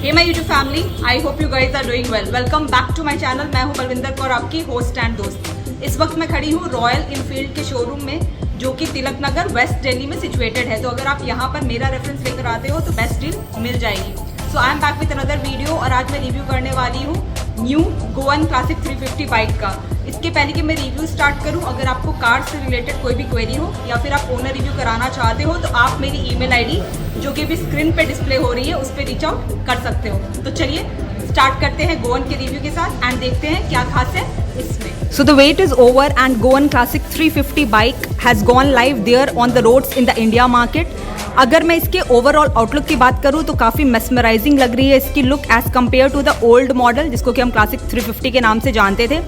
Hey my YouTube family, I hope you guys are doing well. Welcome back to my channel. मैं हूं बलविंदर कौर, आपकी host and दोस्त। इस वक्त मैं खड़ी हूं रॉयल इनफील्ड के शोरूम में, जो कि तिलक नगर वेस्ट दिल्ली में सिचुएटेड है। तो अगर आप यहां पर मेरा रेफरेंस लेकर आते हो तो बेस्ट डील मिल जाएगी। So I am back with another video और आज मैं रिव्यू करने वाली हूँ न्यू गोवन क्लासिक 350 बाइक का। इसके पहले कि मैं रिव्यू स्टार्ट करूं, अगर आपको कार से रिलेटेड कोई भी क्वेरी हो या फिर आप ओनर रिव्यू कराना चाहते हो तो आप मेरी ईमेल आईडी जो कि भी स्क्रीन पे डिस्प्ले हो रही है उस पर रीच आउट कर सकते हो। तो चलिए स्टार्ट करते हैं गोवन के रिव्यू के साथ एंड देखते हैं क्या खास है इसमें। So the wait is over and Goan Classic 350 bike has gone live there on the roads in the India market. अगर मैं इसके ओवरऑल आउटलुक की बात करूं तो काफ़ी मेस्मराइजिंग लग रही है इसकी look as compared to the old model जिसको कि हम क्लासिक 350 के नाम से जानते थे।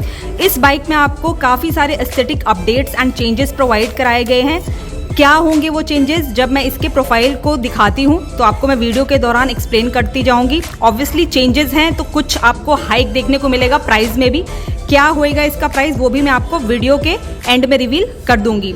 इस बाइक में आपको काफ़ी सारे aesthetic updates and changes provide कराए गए हैं। क्या होंगे वो चेंजेस, जब मैं इसके प्रोफाइल को दिखाती हूँ तो आपको मैं वीडियो के दौरान एक्सप्लेन करती जाऊँगी। ऑब्वियसली चेंजेस हैं तो कुछ आपको हाइक देखने को मिलेगा प्राइस में भी। क्या होएगा इसका प्राइस वो भी मैं आपको वीडियो के एंड में रिवील कर दूंगी।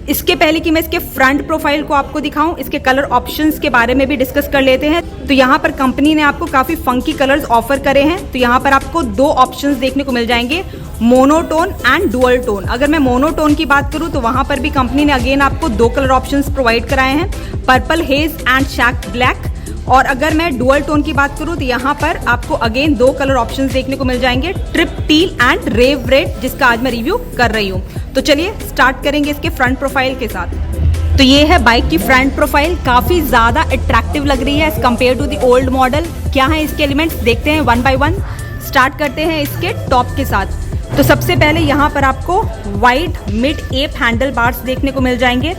इसके पहले कि मैं इसके फ्रंट प्रोफाइल को आपको दिखाऊं, इसके कलर ऑप्शंस के बारे में भी डिस्कस कर लेते हैं। तो यहाँ पर कंपनी ने आपको काफ़ी फंकी कलर्स ऑफर करे हैं। तो यहाँ पर आपको दो ऑप्शंस देखने को मिल जाएंगे, मोनोटोन एंड डुअल टोन। अगर मैं मोनोटोन की बात करूँ तो वहाँ पर भी कंपनी ने अगेन आपको दो कलर ऑप्शंस प्रोवाइड कराए हैं, purple haze and shack black. और अगर मैं डुअल टोन की बात करूं तो यहाँ पर आपको अगेन दो कलर ऑप्शंस देखने को मिल जाएंगे, trip teal and rev red, जिसका आज मैं रिव्यू कर रही हूँ। तो चलिए स्टार्ट करेंगे इसके फ्रंट प्रोफाइल के साथ। तो ये है बाइक की फ्रंट प्रोफाइल, काफ़ी ज़्यादा अट्रैक्टिव लग रही है as compared to the old model. क्या है इसके एलिमेंट्स देखते हैं वन बाय वन। स्टार्ट करते हैं इसके टॉप के साथ। तो सबसे पहले यहाँ पर आपको wide mid app handle bars देखने को मिल जाएंगे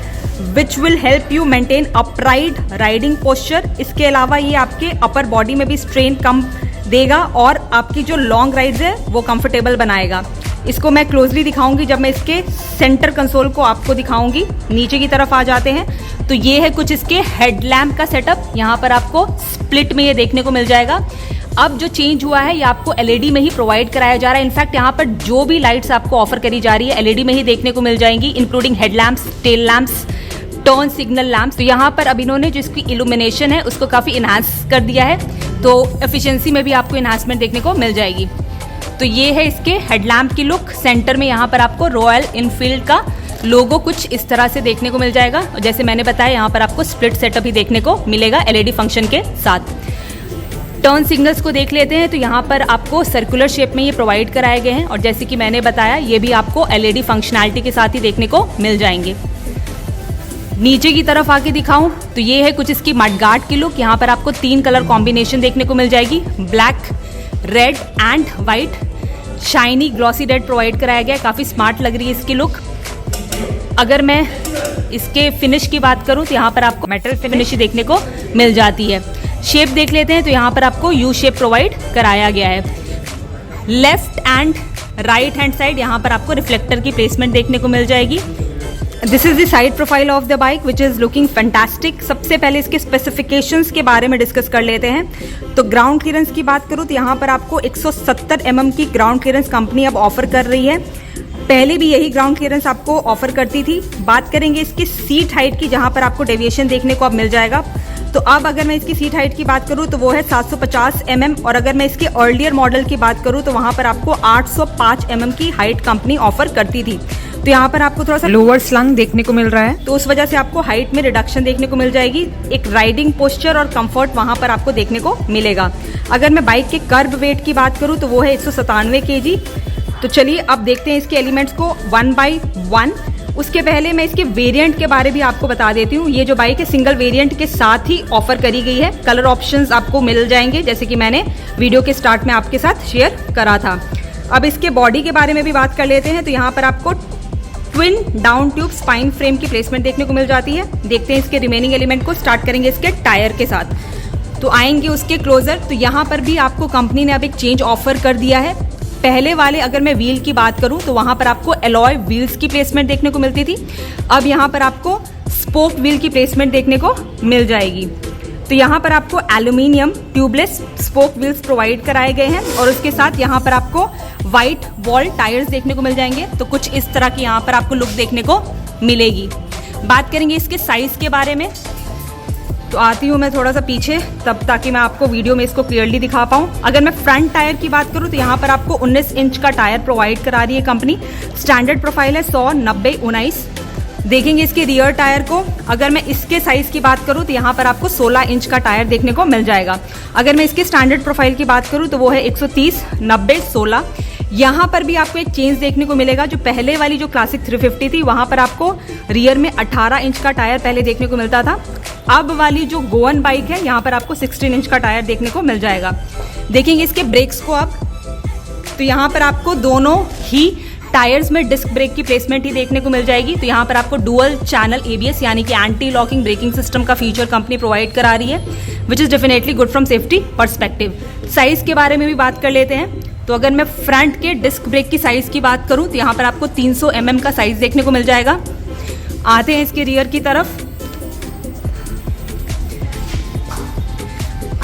which will help you maintain upright riding posture. इसके अलावा ये आपके अपर बॉडी में भी स्ट्रेन कम देगा और आपकी जो लॉन्ग राइड्स है वो कंफर्टेबल बनाएगा। इसको मैं क्लोजली दिखाऊंगी जब मैं इसके सेंटर कंसोल को आपको दिखाऊंगी। नीचे की तरफ आ जाते हैं तो ये है कुछ इसके हेडलैम्प का सेटअप। यहाँ पर आपको स्प्लिट में ये देखने को मिल जाएगा। अब जो चेंज हुआ है ये आपको एलईडी में ही प्रोवाइड कराया जा रहा है। इनफैक्ट यहाँ पर जो भी लाइट्स आपको ऑफर करी जा रही है एलईडी में ही देखने को मिल जाएंगी, including headlamps, tail lamps, turn signal lamps. तो यहाँ पर अब इन्होंने जिसकी इल्यूमिनेशन है उसको काफ़ी इन्हांस कर दिया है, तो एफिशिएंसी में भी आपको इन्हांसमेंट देखने को मिल जाएगी। तो ये है इसके हेडलैम्प की लुक। सेंटर में यहाँ पर आपको रॉयल इनफील्ड का लोगो कुछ इस तरह से देखने को मिल जाएगा। और जैसे मैंने बताया यहाँ पर आपको स्प्लिट सेटअप ही देखने को मिलेगा एलईडी फंक्शन के साथ। टर्न सिग्नल्स को देख लेते हैं तो यहाँ पर आपको सर्कुलर शेप में ये प्रोवाइड कराए गए हैं और जैसे कि मैंने बताया ये भी आपको एलईडी फंक्शनैलिटी के साथ ही देखने को मिल जाएंगे। नीचे की तरफ आके दिखाऊं तो ये है कुछ इसकी मडगार्ड की लुक। यहाँ पर आपको तीन कलर कॉम्बिनेशन देखने को मिल जाएगी, black, red and white. Shiny glossy red provide कराया गया है, काफ़ी स्मार्ट लग रही है इसकी लुक। अगर मैं इसके फिनिश की बात करूं तो यहाँ पर आपको मेटल फिनिश देखने को मिल जाती है। शेप देख लेते हैं तो यहाँ पर आपको यू शेप प्रोवाइड कराया गया है। Left and right hand side यहाँ पर आपको रिफ्लेक्टर की प्लेसमेंट देखने को मिल जाएगी। This is the side profile of the bike which is looking fantastic. सबसे पहले इसके स्पेसिफिकेशंस के बारे में डिस्कस कर लेते हैं। तो ग्राउंड क्लियरेंस की बात करूँ तो यहाँ पर आपको 170 mm की ग्राउंड क्लियरेंस कंपनी अब ऑफर कर रही है। पहले भी यही ग्राउंड क्लियरेंस आपको ऑफर करती थी। बात करेंगे इसकी सीट हाइट की, जहाँ पर आपको डेविएशन देखने को अब मिल जाएगा। तो अब अगर मैं इसकी सीट हाइट की बात करूँ तो वो है 750 mm और अगर मैं इसके अर्लियर मॉडल की बात करूँ तो वहाँ पर आपको 805 mm की हाइट कंपनी ऑफर करती थी। तो यहाँ पर आपको थोड़ा सा लोअर स्लंग देखने को मिल रहा है, तो उस वजह से आपको हाइट में रिडक्शन देखने को मिल जाएगी। एक राइडिंग पोस्चर और कंफर्ट वहाँ पर आपको देखने को मिलेगा। अगर मैं बाइक के कर्ब वेट की बात करूँ तो वो है 197 kg। तो चलिए अब देखते हैं इसके एलिमेंट्स को वन बाय वन। उसके पहले मैं इसके वेरिएंट के बारे भी आपको बता देती हूँ। ये जो बाइक है सिंगल वेरिएंट के साथ ही ऑफर करी गई है। कलर ऑप्शंस आपको मिल जाएंगे जैसे कि मैंने वीडियो के स्टार्ट में आपके साथ शेयर करा था। अब इसके बॉडी के बारे में भी बात कर लेते हैं। तो यहाँ पर आपको twin down tube spine frame की प्लेसमेंट देखने को मिल जाती है। देखते हैं इसके रिमेनिंग एलिमेंट को। स्टार्ट करेंगे इसके टायर के साथ, तो आएंगे उसके क्लोजर। तो यहाँ पर भी आपको कंपनी ने अब एक चेंज ऑफर कर दिया है। पहले वाले अगर मैं व्हील की बात करूं तो वहां पर आपको एलॉय व्हील्स की प्लेसमेंट देखने को मिलती थी। अब यहां पर आपको स्पोक व्हील की प्लेसमेंट देखने को मिल जाएगी। तो यहाँ पर आपको aluminium tubeless spoke wheels provide कराए गए हैं और उसके साथ यहाँ पर आपको वाइट वॉल टायर्स देखने को मिल जाएंगे। तो कुछ इस तरह की यहाँ पर आपको लुक देखने को मिलेगी। बात करेंगे इसके साइज के बारे में। तो तो आती हूँ मैं थोड़ा सा पीछे, तब ताकि मैं आपको वीडियो में इसको क्लियरली दिखा पाऊँ। अगर मैं फ्रंट टायर की बात करूँ तो यहाँ पर आपको 19 इंच का टायर प्रोवाइड करा रही है कंपनी। स्टैंडर्ड प्रोफाइल है 100, 90, 19। देखेंगे इसके रियर टायर को, अगर मैं इसके साइज़ की बात करूँ तो यहाँ पर आपको 16 इंच का टायर देखने को मिल जाएगा। अगर मैं इसके स्टैंडर्ड प्रोफाइल की बात करूँ तो वो है 130, 90, 16। यहाँ पर भी आपको एक चेंज देखने को मिलेगा। जो पहले वाली जो क्लासिक 350 थी वहाँ पर आपको रियर में 18 इंच का टायर पहले देखने को मिलता था। अब वाली जो गोवन बाइक है यहाँ पर आपको 16 इंच का टायर देखने को मिल जाएगा। देखेंगे इसके ब्रेक्स को अब, तो यहाँ पर आपको दोनों ही टायर्स में डिस्क ब्रेक की प्लेसमेंट ही देखने को मिल जाएगी। तो यहाँ पर आपको डुअल चैनल ABS यानी कि एंटी लॉकिंग ब्रेकिंग सिस्टम का फीचर कंपनी प्रोवाइड करा रही है, which is definitely good from safety perspective. Size के बारे में भी बात कर लेते हैं। तो अगर मैं फ्रंट के डिस्क ब्रेक की साइज़ की बात करूँ तो यहाँ पर आपको 300 mm का साइज़ देखने को मिल जाएगा। आते हैं इसके रियर की तरफ।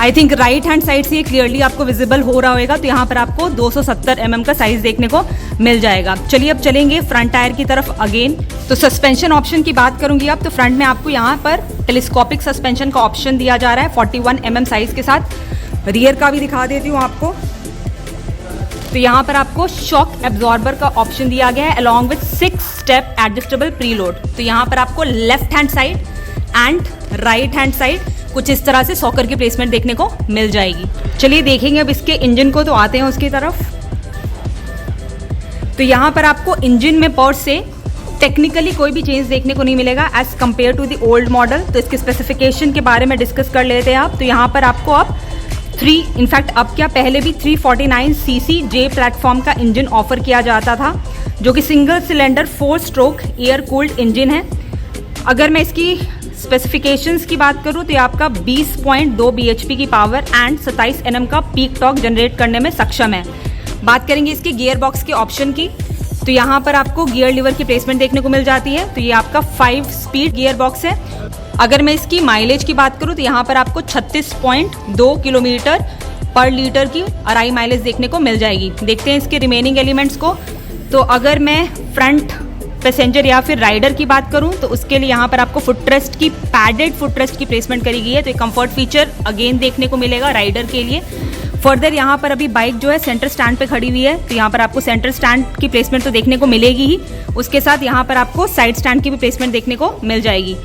I think right hand side से ये क्लियरली आपको विजिबल हो रहा होगा। तो यहाँ पर आपको 270 mm का साइज़ देखने को मिल जाएगा। चलिए अब चलेंगे फ्रंट टायर की तरफ अगेन। तो सस्पेंशन ऑप्शन की बात करूंगी अब, तो फ्रंट में आपको यहाँ पर टेलीस्कोपिक सस्पेंशन का ऑप्शन दिया जा रहा है 41 mm साइज़ के साथ। रियर का भी दिखा देती हूँ आपको। तो यहाँ पर आपको शॉक एब्जॉर्बर का ऑप्शन दिया गया है along with 6 step adjustable preload. तो यहाँ पर आपको left hand side and right hand side कुछ इस तरह से सॉकर की प्लेसमेंट देखने को मिल जाएगी। चलिए देखेंगे अब इसके इंजन को। तो आते हैं उसकी तरफ। तो यहाँ पर आपको इंजन में पर से टेक्निकली कोई भी चेंज देखने को नहीं मिलेगा as compared to the old model. तो इसके स्पेसिफिकेशन के बारे में डिस्कस कर लेते हैं आप। तो यहाँ पर आपको अब पहले भी 349 cc J प्लेटफॉर्म का इंजन ऑफर किया जाता था, जो कि single cylinder 4 stroke air cooled engine है। अगर मैं इसकी स्पेसिफिकेशंस की बात करूँ तो ये आपका 20.2 bhp की पावर एंड 27 Nm का पीक टॉर्क जनरेट करने में सक्षम है। बात करेंगे इसके गियर बॉक्स के ऑप्शन की। तो यहाँ पर आपको गियर लीवर की प्लेसमेंट देखने को मिल जाती है। तो ये आपका 5 स्पीड गियर बॉक्स है। अगर मैं इसकी माइलेज की बात करूँ तो यहाँ पर आपको 36.2 किलोमीटर पर लीटर की अराई माइलेज देखने को मिल जाएगी। देखते हैं इसके रिमेनिंग एलिमेंट्स को। तो अगर मैं फ्रंट पैसेंजर या फिर राइडर की बात करूं तो उसके लिए यहाँ पर आपको फुटरेस्ट की पैडेड फुटरेस्ट की प्लेसमेंट करी गई है। तो एक कंफर्ट फीचर अगेन देखने को मिलेगा राइडर के लिए। फर्दर यहाँ पर अभी बाइक जो है सेंटर स्टैंड पे खड़ी हुई है, तो यहाँ पर आपको सेंटर स्टैंड की प्लेसमेंट तो देखने को मिलेगी ही, उसके साथ यहाँ पर आपको साइड स्टैंड की भी प्लेसमेंट देखने को मिल जाएगी।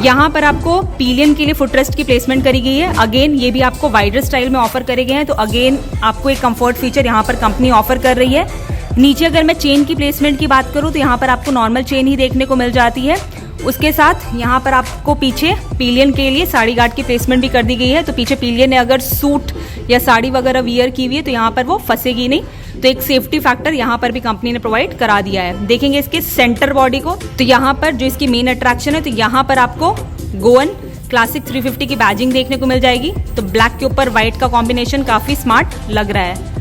यहाँ पर आपको पिलियन के लिए फुटरेस्ट की प्लेसमेंट करी गई है। अगेन ये भी आपको वाइडर स्टाइल में ऑफर करे गए हैं। तो अगेन आपको एक कंफर्ट फीचर यहाँ पर कंपनी ऑफर कर रही है। नीचे अगर मैं चेन की प्लेसमेंट की बात करूँ तो यहाँ पर आपको नॉर्मल चेन ही देखने को मिल जाती है। उसके साथ यहाँ पर आपको पीछे पिलियन के लिए साड़ी गार्ड की प्लेसमेंट भी कर दी गई है। तो पीछे पिलियन ने अगर सूट या साड़ी वगैरह वियर की हुई है तो यहाँ पर वो फंसेगी नहीं। तो एक सेफ्टी फैक्टर यहाँ पर भी कंपनी ने प्रोवाइड करा दिया है। देखेंगे इसके सेंटर बॉडी को। तो यहाँ पर जो इसकी मेन अट्रैक्शन है, तो यहाँ पर आपको गोवन क्लासिक 350 की बैजिंग देखने को मिल जाएगी। तो ब्लैक के ऊपर व्हाइट का कॉम्बिनेशन काफ़ी स्मार्ट लग रहा है।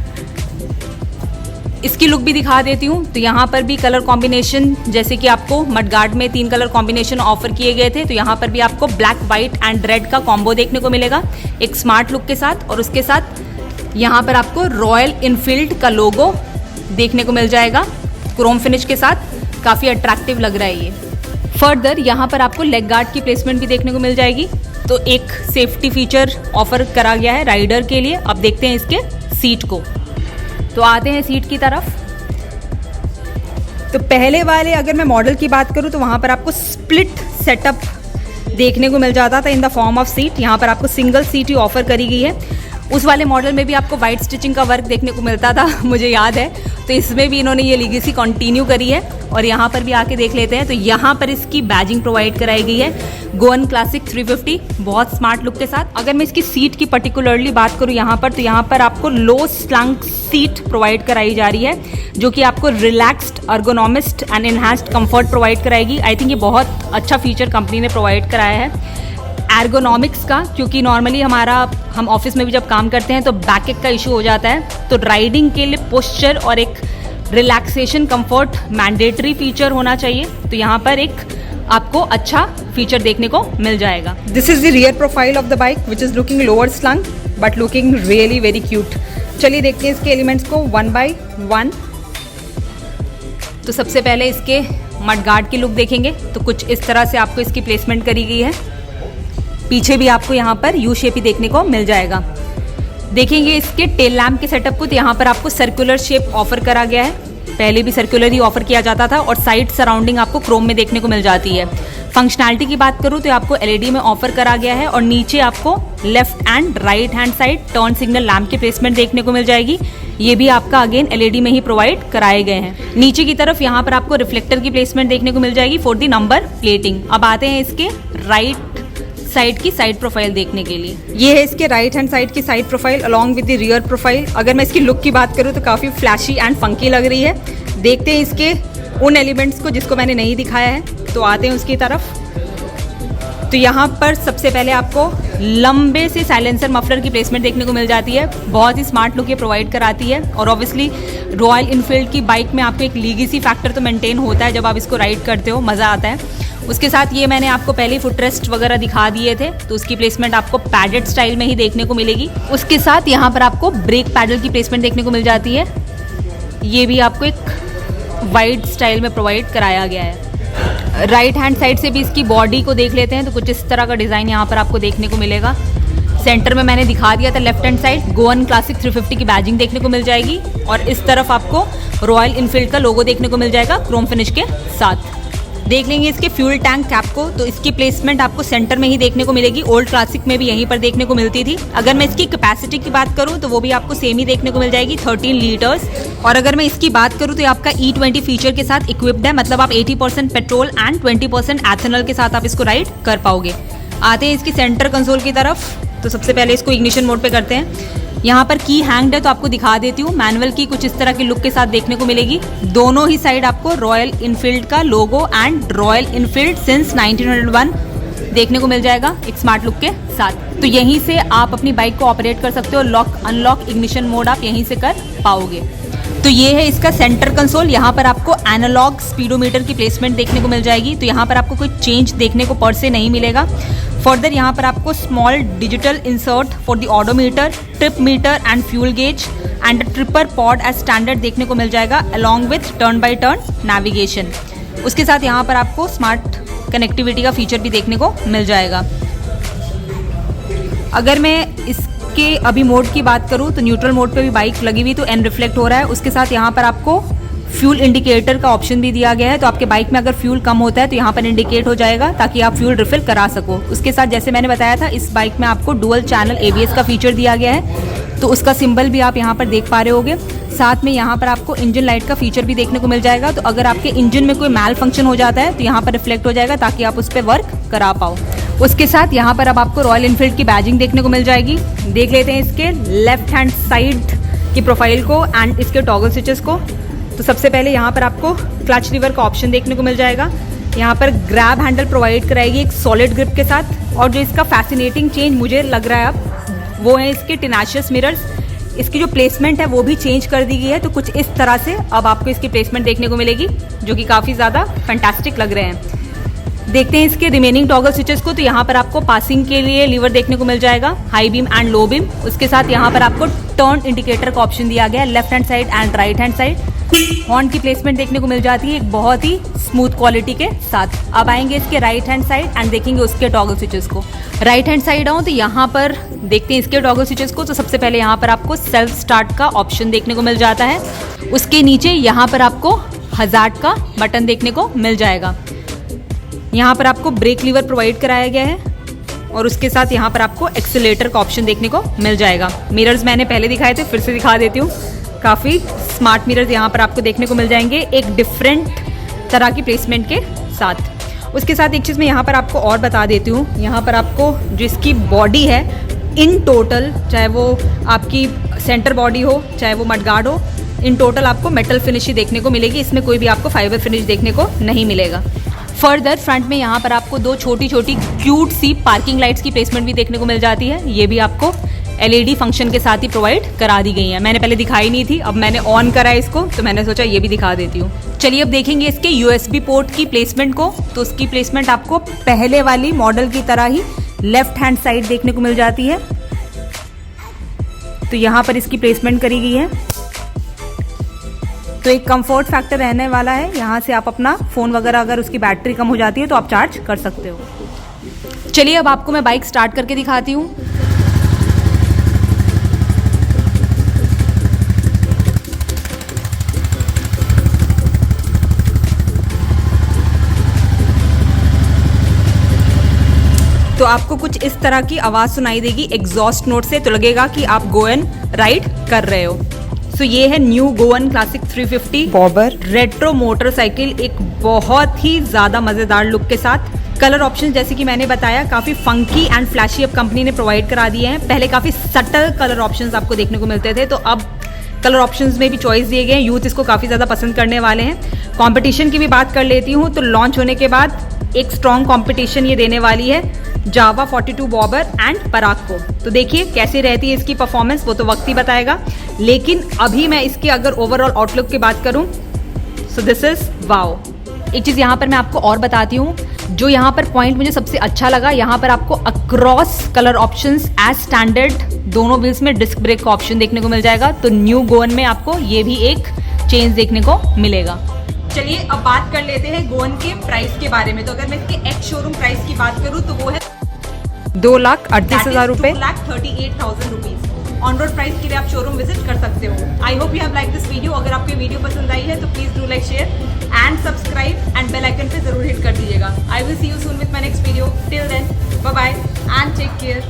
इसकी लुक भी दिखा देती हूँ। तो यहाँ पर भी कलर कॉम्बिनेशन, जैसे कि आपको मडगार्ड में 3 कलर कॉम्बिनेशन ऑफर किए गए थे, तो यहाँ पर भी आपको ब्लैक, वाइट एंड रेड का कॉम्बो देखने को मिलेगा एक स्मार्ट लुक के साथ। और उसके साथ यहाँ पर आपको रॉयल इनफील्ड का लोगो देखने को मिल जाएगा क्रोम फिनिश के साथ। काफ़ी अट्रैक्टिव लग रहा है ये। फर्दर यहाँ पर आपको लेग गार्ड की प्लेसमेंट भी देखने को मिल जाएगी। तो एक सेफ्टी फीचर ऑफर करा गया है राइडर के लिए। अब देखते हैं इसके सीट को। तो आते हैं सीट की तरफ। तो पहले वाले अगर मैं मॉडल की बात करूं तो वहाँ पर आपको स्प्लिट सेटअप देखने को मिल जाता था in the form of seat. यहाँ पर आपको सिंगल सीट ही ऑफर करी गई है। उस वाले मॉडल में भी आपको वाइट स्टिचिंग का वर्क देखने को मिलता था, मुझे याद है। तो इसमें भी इन्होंने ये लीगेसी कंटिन्यू करी है। और यहाँ पर भी आके देख लेते हैं। तो यहाँ पर इसकी बैजिंग प्रोवाइड कराई गई है गोवन क्लासिक 350 बहुत स्मार्ट लुक के साथ। अगर मैं इसकी सीट की पर्टिकुलरली बात करूँ यहाँ पर, तो यहाँ पर आपको लो स्लंक सीट प्रोवाइड कराई जा रही है, जो कि आपको relaxed, ergonomist and enhanced comfort provide कराएगी। आई थिंक ये बहुत अच्छा फीचर कंपनी ने प्रोवाइड कराया है एर्गोनॉमिक्स का, क्योंकि नॉर्मली हम ऑफिस में भी जब काम करते हैं तो बैक एक का इशू हो जाता है। तो राइडिंग के लिए पोस्चर और एक रिलैक्सेशन कंफर्ट मैंडेटरी फीचर होना चाहिए। तो यहाँ पर एक आपको अच्छा फीचर देखने को मिल जाएगा। This is the rear profile of the bike which is looking lower slung but looking really very cute. चलिए देखते हैं इसके एलिमेंट्स को वन बाय वन। तो सबसे पहले इसके मडगार्ड की लुक देखेंगे। तो कुछ इस तरह से आपको इसकी प्लेसमेंट करी गई है। पीछे भी आपको यहाँ पर यू शेप ही देखने को मिल जाएगा। देखेंगे इसके टेल लैम्प के सेटअप को, तो यहाँ पर आपको सर्कुलर शेप ऑफर करा गया है। पहले भी सर्कुलर ही ऑफर किया जाता था और साइड सराउंडिंग आपको क्रोम में देखने को मिल जाती है। फंक्शनैलिटी की बात करूँ तो आपको एलईडी में ऑफर करा गया है और नीचे आपको left and right hand side turn signal lamp की प्लेसमेंट देखने को मिल जाएगी। ये भी आपका अगेन एलईडी में ही प्रोवाइड कराए गए हैं। नीचे की तरफ यहाँ पर आपको रिफ्लेक्टर की प्लेसमेंट देखने को मिल जाएगी फॉर दी नंबर प्लेटिंग। अब आते हैं इसके राइट साइड की साइड प्रोफाइल देखने के लिए। ये है इसके राइट हैंड साइड की side profile along with the rear profile. अगर मैं इसकी लुक की बात करूँ तो काफ़ी फ्लैशी एंड फंकी लग रही है। देखते हैं इसके उन एलिमेंट्स को जिसको मैंने नहीं दिखाया है, तो आते हैं उसकी तरफ। तो यहाँ पर सबसे पहले आपको लंबे से साइलेंसर मफलर की प्लेसमेंट देखने को मिल जाती है। बहुत ही स्मार्ट लुक ये प्रोवाइड कराती है और ऑब्वियसली रॉयल इनफील्ड की बाइक में आपको एक लीगेसी फैक्टर तो मेंटेन होता है जब आप इसको राइड करते हो, मज़ा आता है। उसके साथ ये मैंने आपको पहले फुटरेस्ट वगैरह दिखा दिए थे, तो उसकी प्लेसमेंट आपको पैडेड स्टाइल में ही देखने को मिलेगी। उसके साथ यहाँ पर आपको ब्रेक पैडल की प्लेसमेंट देखने को मिल जाती है। ये भी आपको एक वाइड स्टाइल में प्रोवाइड कराया गया है। राइट हैंड साइड से भी इसकी बॉडी को देख लेते हैं तो कुछ इस तरह का डिज़ाइन यहाँ पर आपको देखने को मिलेगा। सेंटर में मैंने दिखा दिया था left hand side Goan classic 350 की बैजिंग देखने को मिल जाएगी और इस तरफ आपको रॉयल इनफील्ड का लोगो देखने को मिल जाएगा क्रोम फिनिश के साथ। देख लेंगे इसके फ्यूल टैंक कैप को, तो इसकी प्लेसमेंट आपको सेंटर में ही देखने को मिलेगी। ओल्ड क्लासिक में भी यहीं पर देखने को मिलती थी। अगर मैं इसकी कैपेसिटी की बात करूं तो वो भी आपको सेम ही देखने को मिल जाएगी 13 लीटर्स। और अगर मैं इसकी बात करूं तो ये आपका E20 फीचर के साथ इक्विप्ड है, मतलब आप 80% पेट्रोल एंड 20% एथेनॉल के साथ आप इसको राइड कर पाओगे। आते हैं इसकी सेंटर कंसोल की तरफ। तो सबसे पहले इसको इग्निशन मोड पे करते हैं। यहाँ पर की हैंग्ड है तो आपको दिखा देती हूँ। मैनुअल की कुछ इस तरह की लुक के साथ देखने को मिलेगी। दोनों ही साइड आपको रॉयल इनफील्ड का logo and royal Enfield since 1901 देखने को मिल जाएगा एक स्मार्ट लुक के साथ। तो यहीं से आप अपनी बाइक को ऑपरेट कर सकते हो। लॉक अनलॉक इग्निशन मोड आप यहीं से कर पाओगे। तो ये है इसका सेंटर कंसोल। यहाँ पर आपको एनालॉग स्पीडोमीटर की प्लेसमेंट देखने को मिल जाएगी। तो यहाँ पर आपको कोई चेंज देखने को पर से नहीं मिलेगा। फर्दर यहाँ पर आपको small digital insert for the odometer, trip meter and fuel gauge and tripper pod as standard देखने को मिल जाएगा along with turn by turn navigation. उसके साथ यहाँ पर आपको स्मार्ट कनेक्टिविटी का फीचर भी देखने को मिल जाएगा। अगर मैं इसके अभी मोड की बात करूँ तो न्यूट्रल मोड पे भी बाइक लगी हुई तो एन रिफ्लेक्ट हो रहा है। उसके साथ यहाँ पर आपको फ्यूल इंडिकेटर का ऑप्शन भी दिया गया है। तो आपके बाइक में अगर फ्यूल कम होता है तो यहाँ पर इंडिकेट हो जाएगा ताकि आप फ्यूल रिफिल करा सको। उसके साथ जैसे मैंने बताया था इस बाइक में आपको डुअल चैनल ABS का फीचर दिया गया है, तो उसका सिंबल भी आप यहाँ पर देख पा रहे होगे। साथ में यहाँ पर आपको इंजन लाइट का फीचर भी देखने को मिल जाएगा। तो अगर आपके इंजन में कोई मैल फंक्शन हो जाता है तो यहाँ पर रिफ्लेक्ट हो जाएगा ताकि आप उस पर वर्क करा पाओ। उसके साथ यहाँ पर अब आपको रॉयल इनफील्ड की बैजिंग देखने को मिल जाएगी। देख लेते हैं इसके लेफ्ट हैंड साइड की प्रोफाइल को एंड इसके टॉगल स्विचेस को। तो सबसे पहले यहाँ पर आपको क्लच लीवर का ऑप्शन देखने को मिल जाएगा। यहाँ पर ग्रैब हैंडल प्रोवाइड कराएगी एक सॉलिड ग्रिप के साथ। और जो इसका फैसिनेटिंग चेंज मुझे लग रहा है अब वो है इसके टेनाशियस मिरर्स। इसकी जो प्लेसमेंट है वो भी चेंज कर दी गई है। तो कुछ इस तरह से अब आपको इसकी प्लेसमेंट देखने को मिलेगी जो कि काफ़ी ज़्यादा फैंटास्टिक लग रहे हैं। देखते हैं इसके रिमेनिंग टॉगल स्विचेस को। तो यहाँ पर आपको पासिंग के लिए लीवर देखने को मिल जाएगा, high beam and low beam. उसके साथ यहाँ पर आपको टर्न इंडिकेटर का ऑप्शन दिया गया है left hand side and right hand side. Horn की प्लेसमेंट देखने को मिल जाती है एक बहुत ही स्मूथ क्वालिटी के साथ। अब आएंगे इसके राइट हैंड साइड एंड देखेंगे उसके टॉगल स्विचेस को। राइट हैंड साइड आऊँ तो यहाँ पर देखते हैं इसके टॉगल स्विचेस को। तो सबसे पहले यहाँ पर आपको सेल्फ स्टार्ट का ऑप्शन देखने को मिल जाता है। उसके नीचे यहाँ पर आपको हजार्ड का बटन देखने को मिल जाएगा। यहाँ पर आपको ब्रेक लीवर प्रोवाइड कराया गया है और उसके साथ यहाँ पर आपको एक्सीलेटर का ऑप्शन देखने को मिल जाएगा। मिरर्स मैंने पहले दिखाए थे, फिर से दिखा देती हूँ। काफ़ी स्मार्ट मिरर्स यहाँ पर आपको देखने को मिल जाएंगे एक डिफरेंट तरह की प्लेसमेंट के साथ। उसके साथ एक चीज़ मैं यहाँ पर आपको और बता देती हूँ। यहाँ पर आपको जो इसकी बॉडी है इन टोटल, चाहे वो आपकी सेंटर बॉडी हो चाहे वो मडगार्ड हो, इन टोटल आपको मेटल फिनिश ही देखने को मिलेगी। इसमें कोई भी आपको फाइबर फिनिश देखने को नहीं मिलेगा। फर्दर फ्रंट में यहाँ पर आपको दो छोटी छोटी क्यूट सी पार्किंग लाइट्स की प्लेसमेंट भी देखने को मिल जाती है। ये भी आपको LED फंक्शन के साथ ही प्रोवाइड करा दी गई है। मैंने पहले दिखाई नहीं थी, अब मैंने ऑन करा है इसको तो मैंने सोचा ये भी दिखा देती हूँ। चलिए अब देखेंगे इसके USB पोर्ट की प्लेसमेंट को। तो उसकी प्लेसमेंट आपको पहले वाली मॉडल की तरह ही लेफ्ट हैंड साइड देखने को मिल जाती है। तो यहाँ पर इसकी प्लेसमेंट करी गई है। तो एक कंफर्ट फैक्टर रहने वाला है। यहाँ से आप अपना फ़ोन वगैरह अगर उसकी बैटरी कम हो जाती है तो आप चार्ज कर सकते हो। चलिए अब आपको मैं बाइक स्टार्ट करके दिखाती हूँ। तो आपको कुछ इस तरह की आवाज़ सुनाई देगी एग्जॉस्ट नोट से, तो लगेगा कि आप गोवन राइड कर रहे हो। सो ये है new Goan classic 350 bobber retro motorcycle, एक बहुत ही ज़्यादा मज़ेदार लुक के साथ। कलर ऑप्शन जैसे कि मैंने बताया काफ़ी फंकी एंड फ्लैशी अब कंपनी ने प्रोवाइड करा दिए हैं। पहले काफ़ी सटल कलर ऑप्शंस आपको देखने को मिलते थे, तो अब कलर ऑप्शंस में भी चॉइस दिए गए हैं। यूथ इसको काफ़ी ज़्यादा पसंद करने वाले हैं। कंपटीशन की भी बात कर लेती हूँ, तो लॉन्च होने के बाद एक स्ट्रॉन्ग कंपटीशन ये देने वाली है जावा 42 बॉबर एंड पराग को। तो देखिए कैसे रहती है इसकी परफॉर्मेंस, वो तो वक्त ही बताएगा। लेकिन अभी मैं इसके अगर ओवरऑल आउटलुक की बात करूं, सो दिस इज वाओ। एक चीज़ यहाँ पर मैं आपको और बताती हूँ, जो यहाँ पर पॉइंट मुझे सबसे अच्छा लगा, यहाँ पर आपको across colour options as standard दोनों व्हील्स में डिस्क ब्रेक का ऑप्शन देखने को मिल जाएगा। तो न्यू गोवन में आपको ये भी एक चेंज देखने को मिलेगा। चलिए अब बात कर लेते हैं गोवन के प्राइस के बारे में। तो अगर मैं इसके एक्स शोरूम प्राइस की बात करूं तो वो है 2,38,000 रुपये, 2,38,000 रुपीज। ऑन रोड प्राइस के लिए आप शोरूम विजिट कर सकते हो। I hope you have like this video. अगर आपको ये वीडियो पसंद आई है तो please do like, share and subscribe and bell icon पे जरूर हिट कर दीजिएगा। I will see you soon with my next video. Till then bye bye and take care.